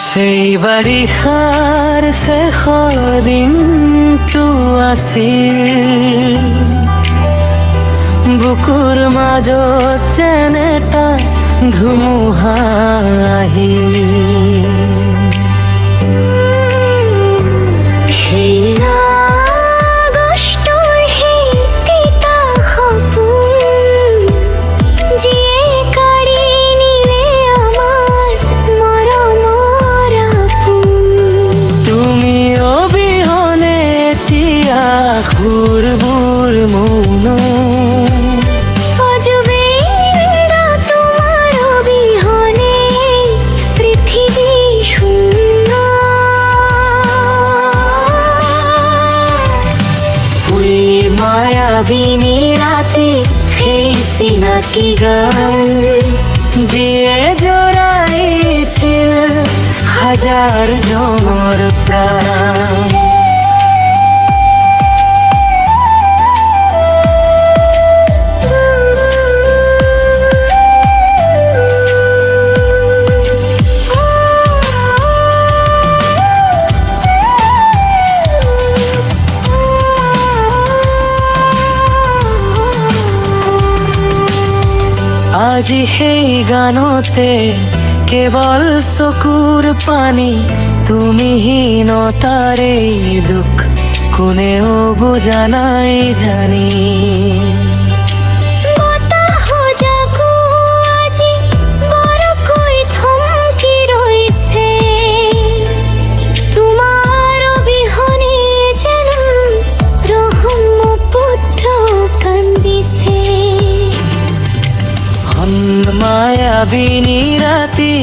সেই বাৰিষাৰ শেষৰ দিনটো আছিল বুকুৰ মাজত যেন এটা ধুমুহা আহিল। ঘুরবুর মৌন তোমার অবিহনে পৃথিবী শূন্য। ওই মায়াবিনী রাতে সেই চিনাকি গান যিয়ে জোড়াইছিল হাজার জনৰ প্ৰাণ। আজি সেই গানতে কেৱল চকুৰ পানী তুমিহীনতাৰে দুখ কোনেও বুজা নাই জানি। মায়াবিনী ৰাতি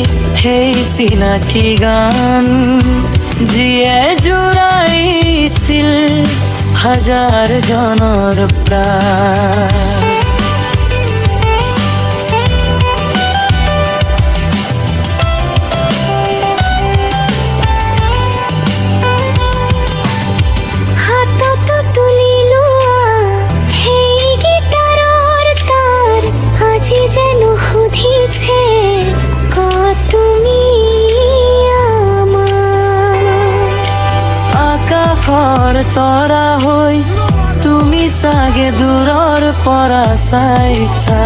সেই চিনাকি গান যিয়ে জোৰাইছিল হাজাৰ জনৰ প্ৰাণ। তৰা হৈ তুমি চাগে দূৰৰ পৰা চাইছা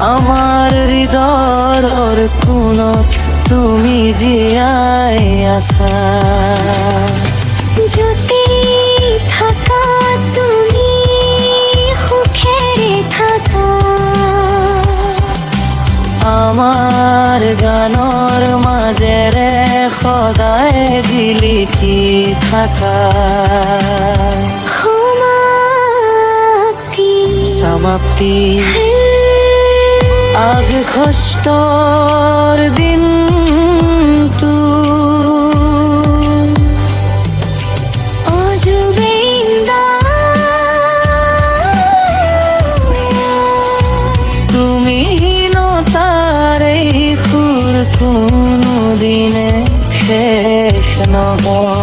আমাৰ হৃদয়ৰ কোণত তুমি জীয়াই আছা। য'তে থাকা তুমি সুখেৰে থাকা আমাৰ গানৰ মাজেৰে সদায় জিলিকি থাকা। সমাপ্তি আগষ্টৰ দিনটো তুমিহীনতাৰ এই সুৰ কোনোদিনে শেষ নহয়।